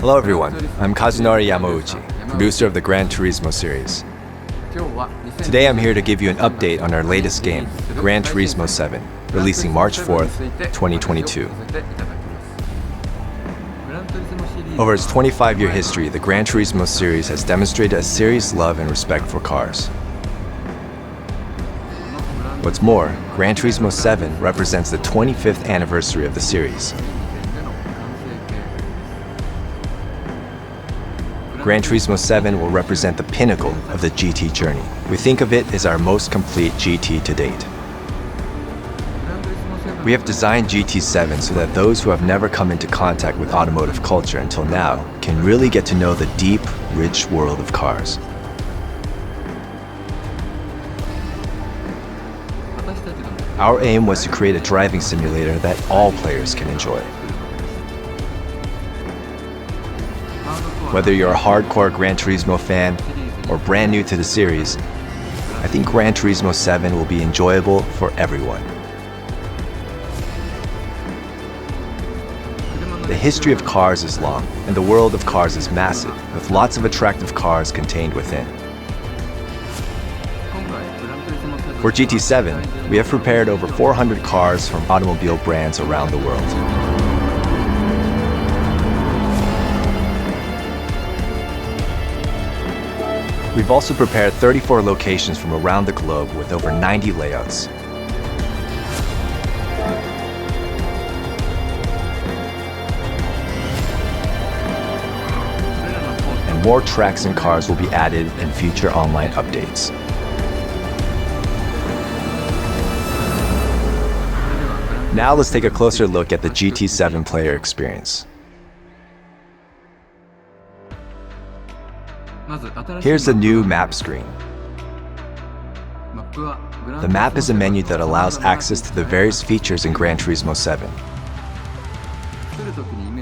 Hello everyone, I'm Kazunori Yamauchi, producer of the Gran Turismo series. Today I'm here to give you an update on our latest game, Gran Turismo 7, releasing March 4th, 2022. Over its 25-year history, the Gran Turismo series has demonstrated a serious love and respect for cars. What's more, Gran Turismo 7 represents the 25th anniversary of the series. Gran Turismo 7 will represent the pinnacle of the GT journey. We think of it as our most complete GT to date. We have designed GT7 so that those who have never come into contact with automotive culture until now can really get to know the deep, rich world of cars. Our aim was to create a driving simulator that all players can enjoy. Whether you're a hardcore Gran Turismo fan or brand new to the series, I think Gran Turismo 7 will be enjoyable for everyone. The history of cars is long, and the world of cars is massive, with lots of attractive cars contained within. For GT7, we have prepared over 400 cars from automobile brands around the world. We've also prepared 34 locations from around the globe with over 90 layouts. And more tracks and cars will be added in future online updates. Now let's take a closer look at the GT7 player experience. Here's the new map screen. The map is a menu that allows access to the various features in Gran Turismo 7.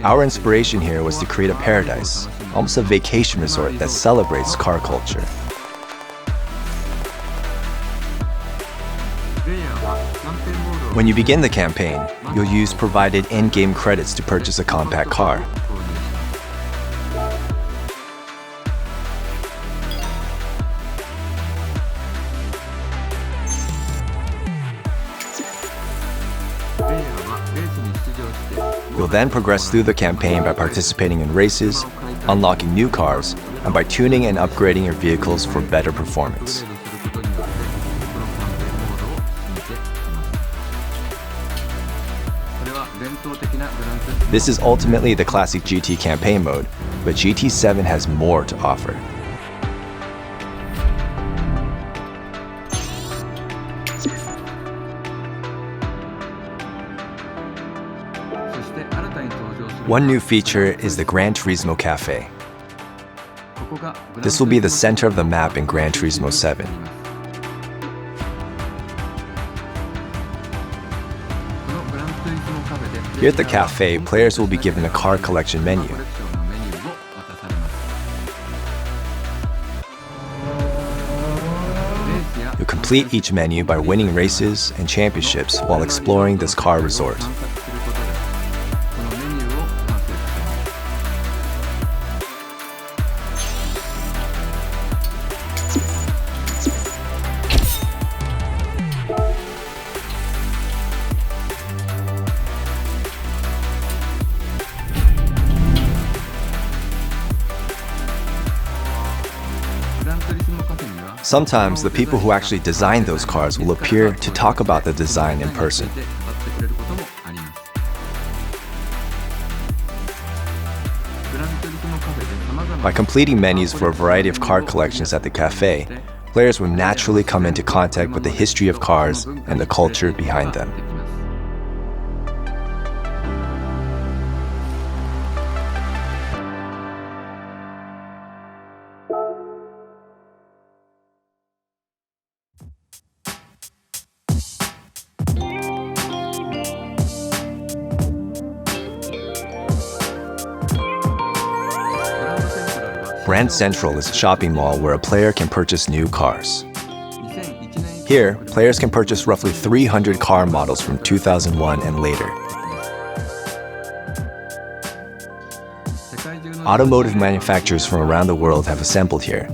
Our inspiration here was to create a paradise, almost a vacation resort that celebrates car culture. When you begin the campaign, you'll use provided in-game credits to purchase a compact car. You'll then progress through the campaign by participating in races, unlocking new cars, and by tuning and upgrading your vehicles for better performance. This is ultimately the classic GT campaign mode, but GT7 has more to offer. One new feature is the Gran Turismo Cafe. This will be the center of the map in Gran Turismo 7. Here at the cafe, players will be given a car collection menu. You'll complete each menu by winning races and championships while exploring this car resort. Sometimes the people who actually designed those cars will appear to talk about the design in person. By completing menus for a variety of car collections at the cafe, players will naturally come into contact with the history of cars and the culture behind them. Grand Central is a shopping mall where a player can purchase new cars. Here, players can purchase roughly 300 car models from 2001 and later. Automotive manufacturers from around the world have assembled here.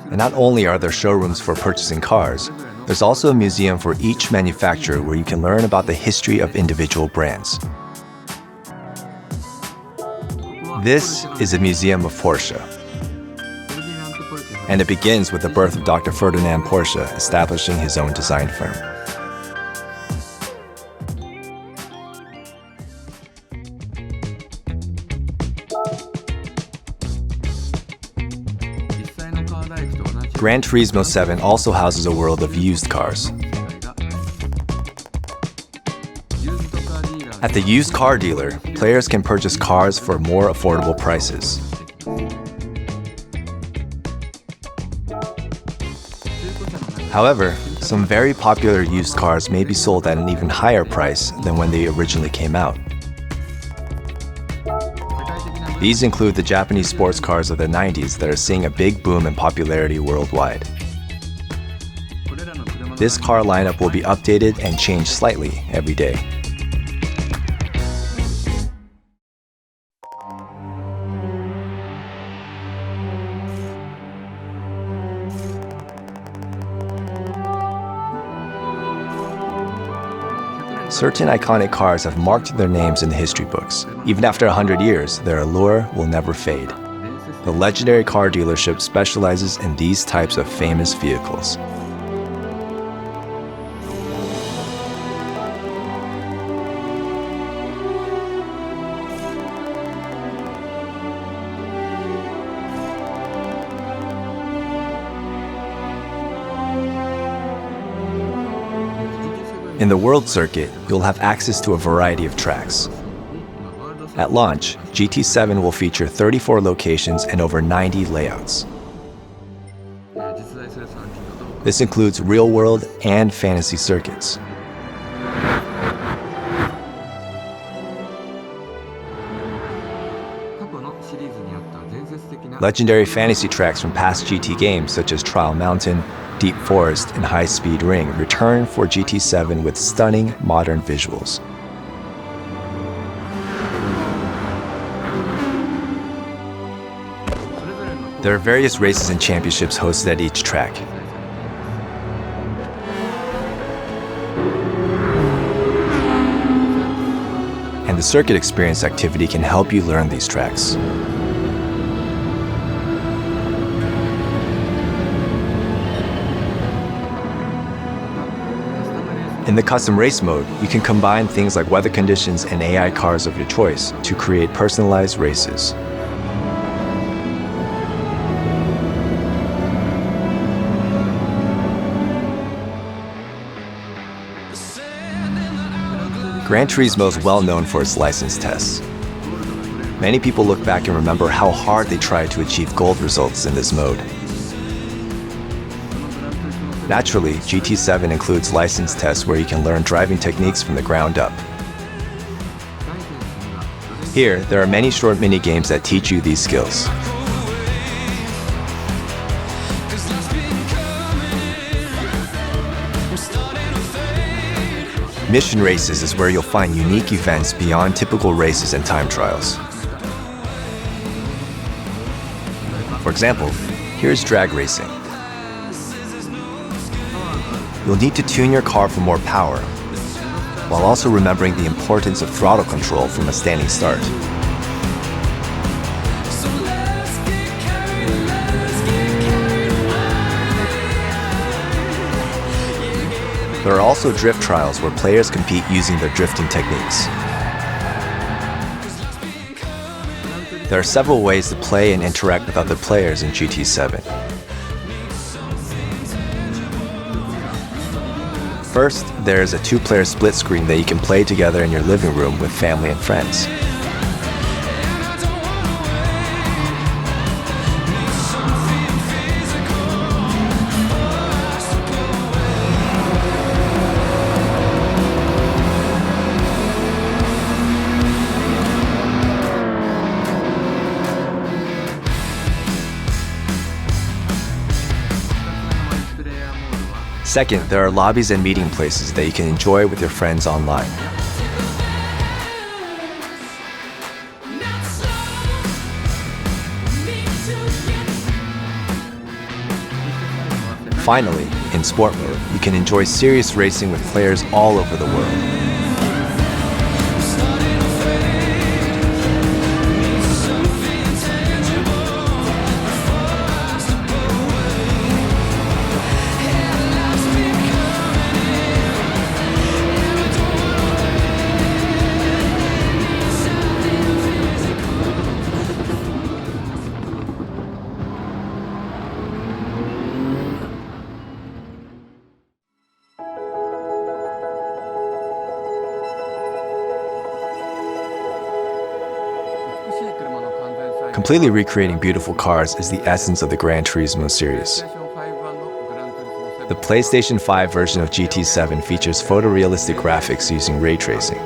And not only are there showrooms for purchasing cars, there's also a museum for each manufacturer where you can learn about the history of individual brands. This is a museum of Porsche. And it begins with the birth of Dr. Ferdinand Porsche establishing his own design firm. Gran Turismo 7 also houses a world of used cars. At the used car dealer, players can purchase cars for more affordable prices. However, some very popular used cars may be sold at an even higher price than when they originally came out. These include the Japanese sports cars of the 90s that are seeing a big boom in popularity worldwide. This car lineup will be updated and changed slightly every day. Certain iconic cars have marked their names in the history books. Even after 100 years, their allure will never fade. The legendary car dealership specializes in these types of famous vehicles. In the World Circuit, you'll have access to a variety of tracks. At launch, GT7 will feature 34 locations and over 90 layouts. This includes real-world and fantasy circuits. Legendary fantasy tracks from past GT games such as Trial Mountain, Deep Forest, and High Speed Ring return for GT7 with stunning modern visuals. There are various races and championships hosted at each track. And the circuit experience activity can help you learn these tracks. In the custom race mode, you can combine things like weather conditions and AI cars of your choice to create personalized races. Gran Turismo is well known for its license tests. Many people look back and remember how hard they tried to achieve gold results in this mode. Naturally, GT7 includes license tests where you can learn driving techniques from the ground up. Here, there are many short mini-games that teach you these skills. Mission races is where you'll find unique events beyond typical races and time trials. For example, here's drag racing. You'll need to tune your car for more power, while also remembering the importance of throttle control from a standing start. There are also drift trials where players compete using their drifting techniques. There are several ways to play and interact with other players in GT7. First, there is a two-player split screen that you can play together in your living room with family and friends. Second, there are lobbies and meeting places that you can enjoy with your friends online. Finally, in sport mode, you can enjoy serious racing with players all over the world. Completely recreating beautiful cars is the essence of the Gran Turismo series. The PlayStation 5 version of GT7 features photorealistic graphics using ray tracing.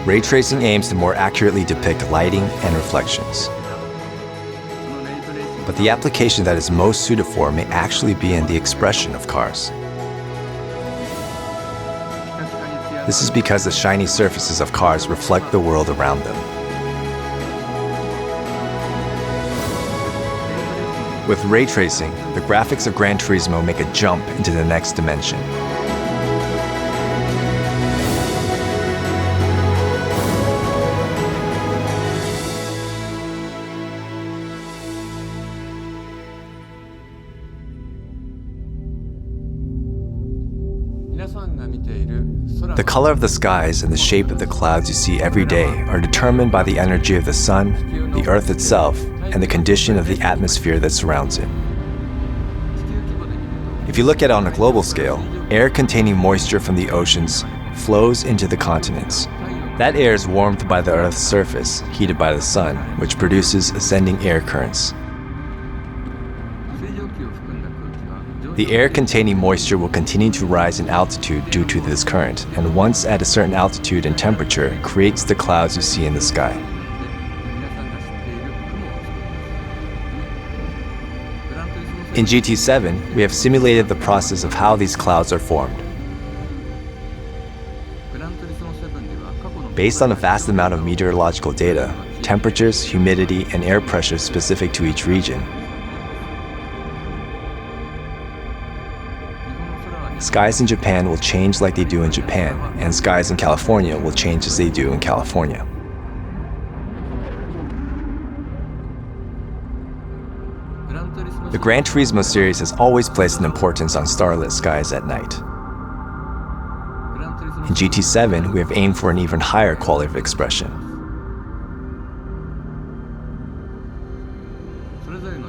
Ray tracing aims to more accurately depict lighting and reflections. But the application that is most suited for may actually be in the expression of cars. This is because the shiny surfaces of cars reflect the world around them. With ray tracing, the graphics of Gran Turismo make a jump into the next dimension. The color of the skies and the shape of the clouds you see every day are determined by the energy of the sun, the earth itself, and the condition of the atmosphere that surrounds it. If you look at it on a global scale, air containing moisture from the oceans flows into the continents. That air is warmed by the Earth's surface, heated by the sun, which produces ascending air currents. The air containing moisture will continue to rise in altitude due to this current, and once at a certain altitude and temperature, creates the clouds you see in the sky. In GT7, we have simulated the process of how these clouds are formed. Based on a vast amount of meteorological data, temperatures, humidity, and air pressure specific to each region, skies in Japan will change like they do in Japan, and skies in California will change as they do in California. The Gran Turismo series has always placed an importance on starlit skies at night. In GT7, we have aimed for an even higher quality of expression.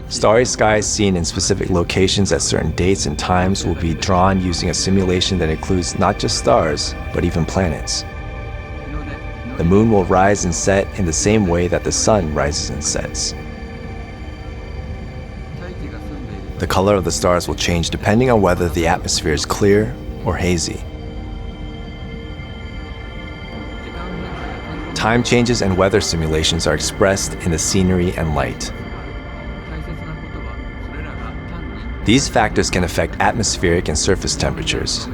Starry skies seen in specific locations at certain dates and times will be drawn using a simulation that includes not just stars, but even planets. The moon will rise and set in the same way that the sun rises and sets. The color of the stars will change depending on whether the atmosphere is clear or hazy. Time changes and weather simulations are expressed in the scenery and light. These factors can affect atmospheric and surface temperatures.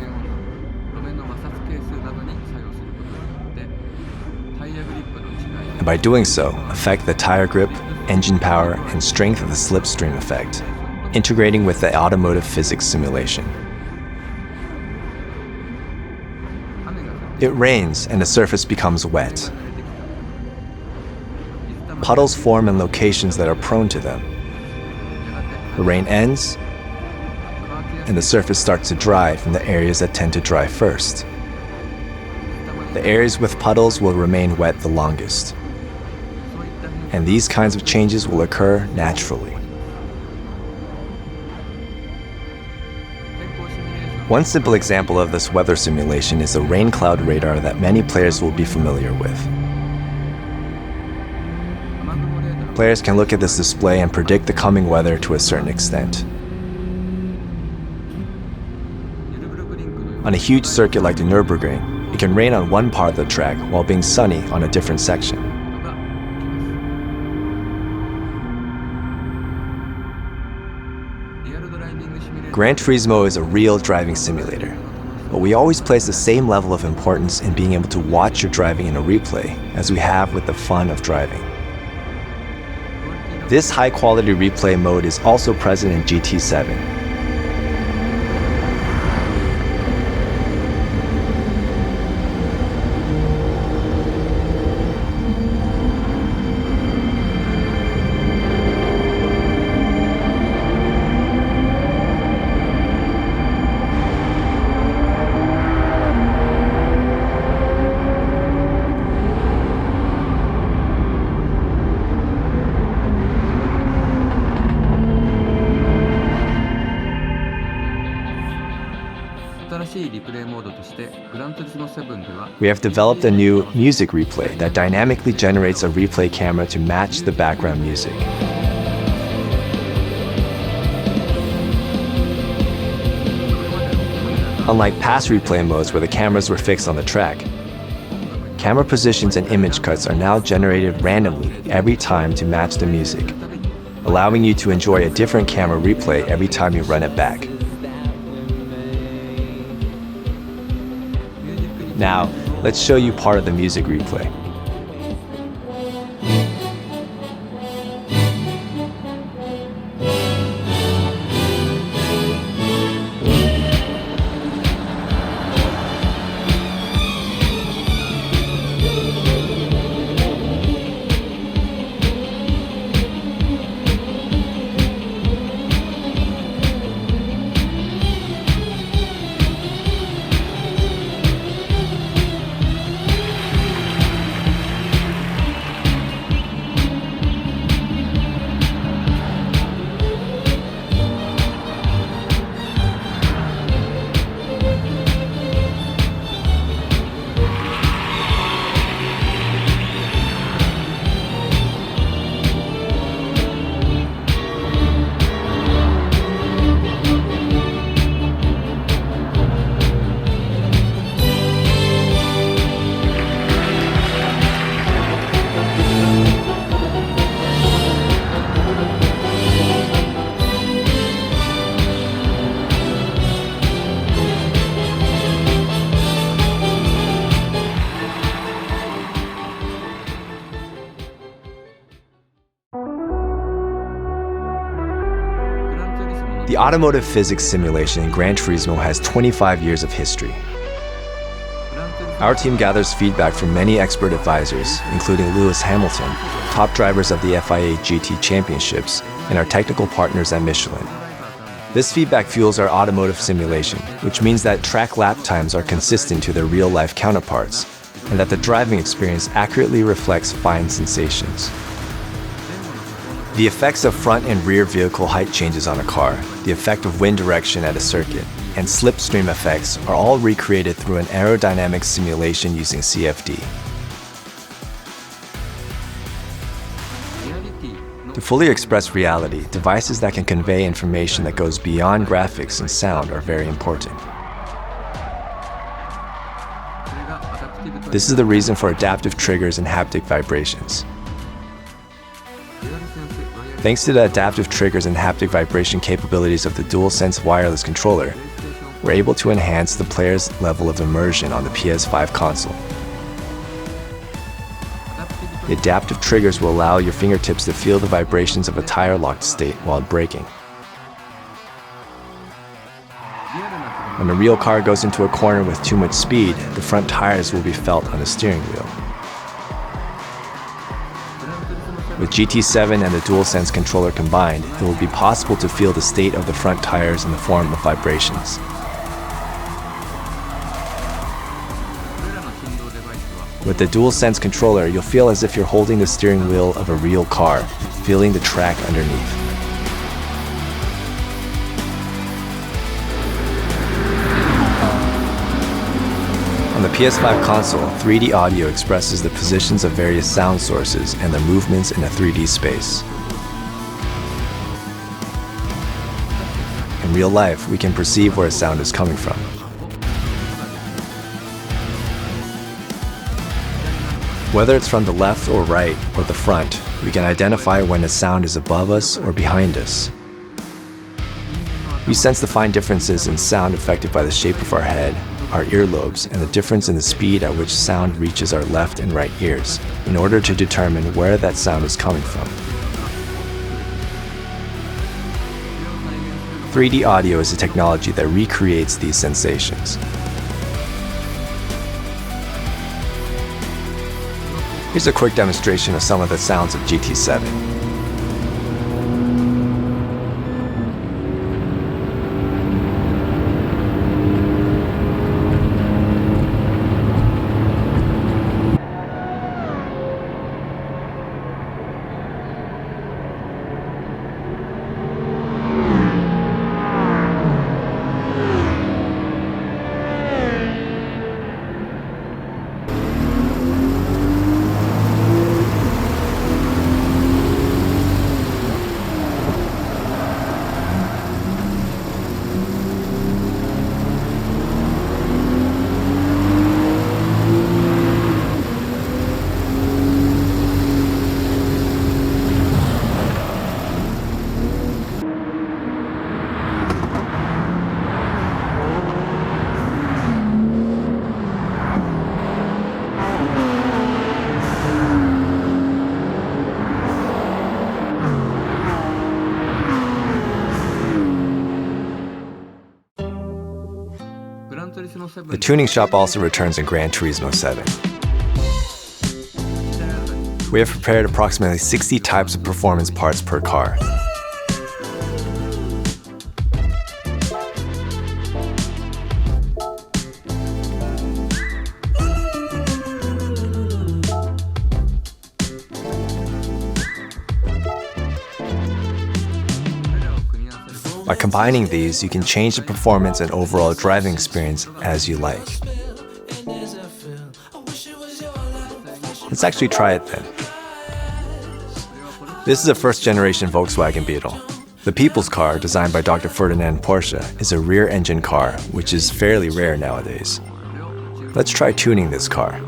And by doing so, affect the tire grip, engine power, and strength of the slipstream effect, integrating with the automotive physics simulation. It rains and the surface becomes wet. Puddles form in locations that are prone to them. The rain ends, and the surface starts to dry from the areas that tend to dry first. The areas with puddles will remain wet the longest. And these kinds of changes will occur naturally. One simple example of this weather simulation is the rain cloud radar that many players will be familiar with. Players can look at this display and predict the coming weather to a certain extent. On a huge circuit like the Nürburgring, it can rain on one part of the track while being sunny on a different section. Gran Turismo is a real driving simulator, but we always place the same level of importance in being able to watch your driving in a replay as we have with the fun of driving. This high-quality replay mode is also present in GT7. We have developed a new music replay that dynamically generates a replay camera to match the background music. Unlike past replay modes where the cameras were fixed on the track, camera positions and image cuts are now generated randomly every time to match the music, allowing you to enjoy a different camera replay every time you run it back. Now, let's show you part of the music replay. The automotive physics simulation in Gran Turismo has 25 years of history. Our team gathers feedback from many expert advisors, including Lewis Hamilton, top drivers of the FIA GT Championships, and our technical partners at Michelin. This feedback fuels our automotive simulation, which means that track lap times are consistent to their real-life counterparts, and that the driving experience accurately reflects fine sensations. The effects of front and rear vehicle height changes on a car, the effect of wind direction at a circuit, and slipstream effects are all recreated through an aerodynamic simulation using CFD. To fully express reality, devices that can convey information that goes beyond graphics and sound are very important. This is the reason for adaptive triggers and haptic vibrations. Thanks to the adaptive triggers and haptic vibration capabilities of the DualSense wireless controller, we're able to enhance the player's level of immersion on the PS5 console. The adaptive triggers will allow your fingertips to feel the vibrations of a tire-locked state while braking. When a real car goes into a corner with too much speed, the front tires will be felt on the steering wheel. With GT7 and the DualSense controller combined, it will be possible to feel the state of the front tires in the form of vibrations. With the DualSense controller, you'll feel as if you're holding the steering wheel of a real car, feeling the track underneath. On the PS5 console, 3D audio expresses the positions of various sound sources and their movements in a 3D space. In real life, we can perceive where a sound is coming from. Whether it's from the left or right or the front, we can identify when a sound is above us or behind us. We sense the fine differences in sound affected by the shape of our head, our earlobes, and the difference in the speed at which sound reaches our left and right ears, in order to determine where that sound is coming from. 3D audio is a technology that recreates these sensations. Here's a quick demonstration of some of the sounds of GT7. The tuning shop also returns in Gran Turismo 7. We have prepared approximately 60 types of performance parts per car. By combining these, you can change the performance and overall driving experience as you like. Let's actually try it then. This is a first-generation Volkswagen Beetle. The People's Car, designed by Dr. Ferdinand Porsche, is a rear-engine car, which is fairly rare nowadays. Let's try tuning this car.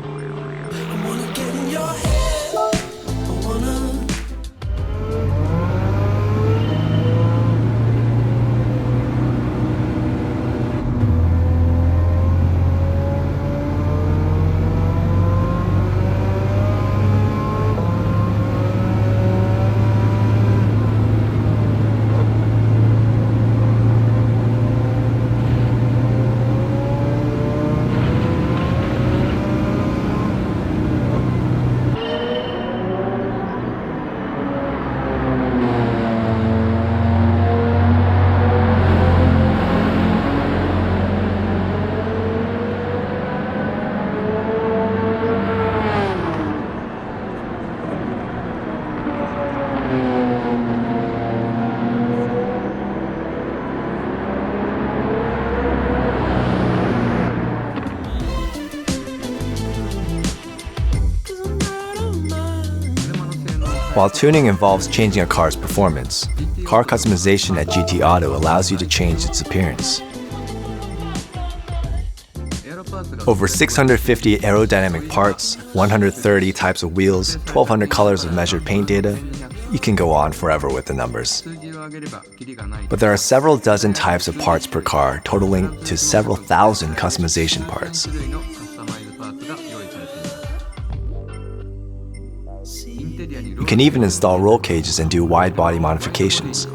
While tuning involves changing a car's performance, car customization at GT Auto allows you to change its appearance. Over 650 aerodynamic parts, 130 types of wheels, 1,200 colors of measured paint data. You can go on forever with the numbers. But there are several dozen types of parts per car, totaling to several thousand customization parts. You can even install roll cages and do wide body modifications.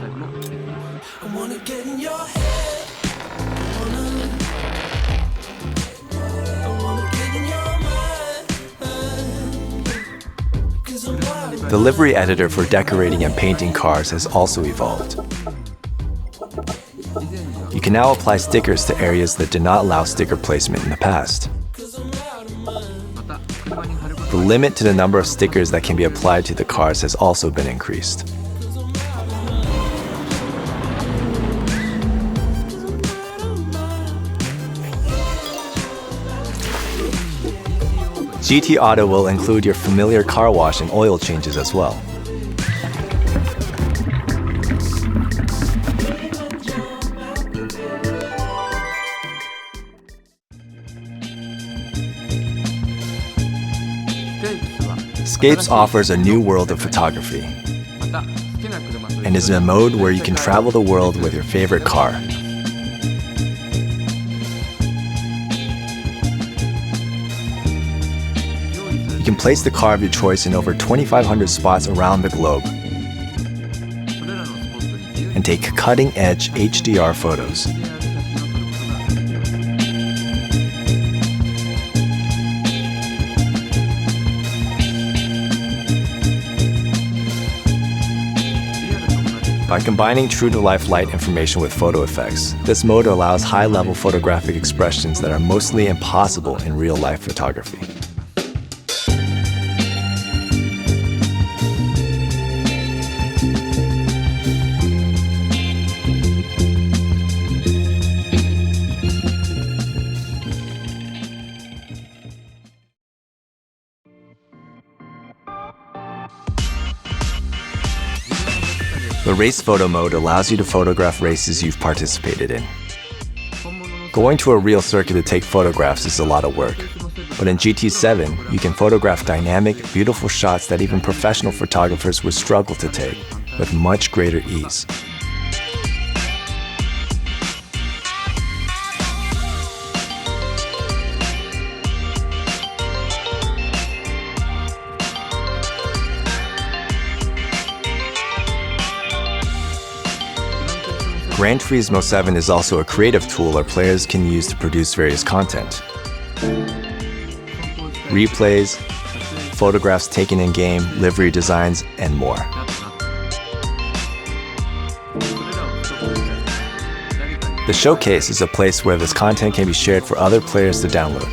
The livery editor for decorating and painting cars has also evolved. You can now apply stickers to areas that did not allow sticker placement in the past. The limit to the number of stickers that can be applied to the cars has also been increased. GT Auto will include your familiar car wash and oil changes as well. Escapes offers a new world of photography and is a mode where you can travel the world with your favorite car. You can place the car of your choice in over 2,500 spots around the globe and take cutting-edge HDR photos. By combining true-to-life light information with photo effects, this mode allows high-level photographic expressions that are mostly impossible in real-life photography. The race photo mode allows you to photograph races you've participated in. Going to a real circuit to take photographs is a lot of work, but in GT7, you can photograph dynamic, beautiful shots that even professional photographers would struggle to take with much greater ease. Gran Turismo 7 is also a creative tool our players can use to produce various content. Replays, photographs taken in-game, livery designs, and more. The showcase is a place where this content can be shared for other players to download.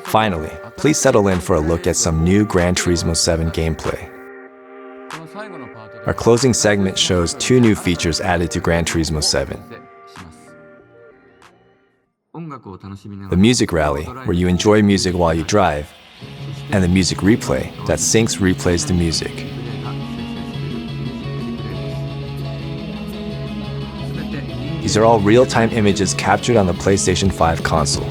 Finally, please settle in for a look at some new Gran Turismo 7 gameplay. Our closing segment shows 2 new features added to Gran Turismo 7. The Music Rally, where you enjoy music while you drive, and the Music Replay, that replays the music. These are all real-time images captured on the PlayStation 5 console.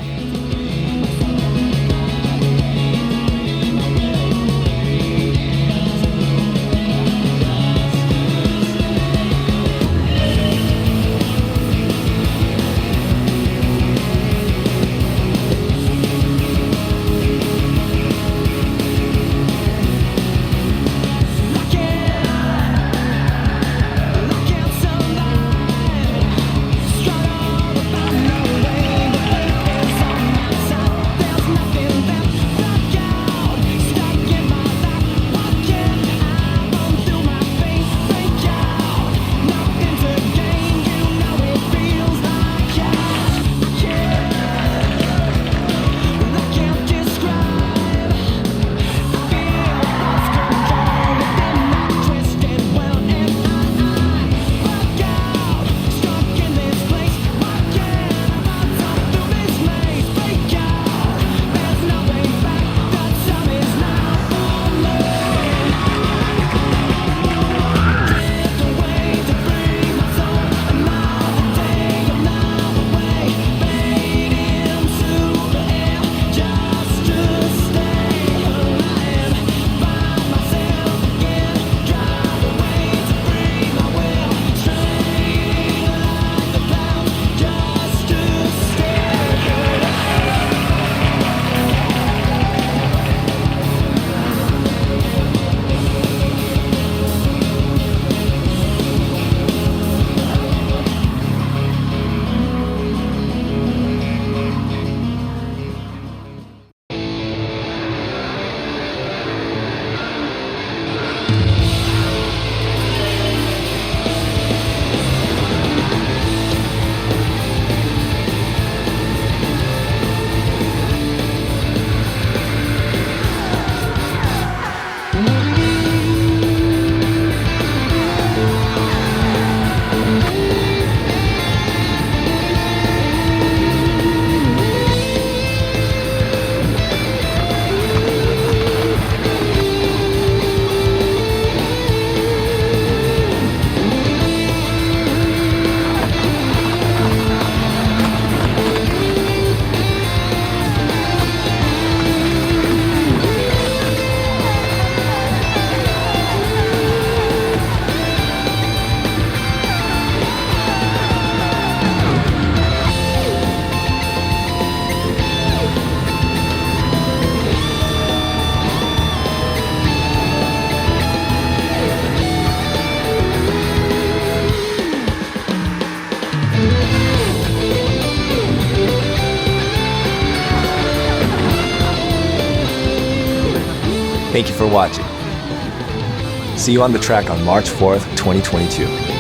Thank you for watching. See you on the track on March 4th, 2022.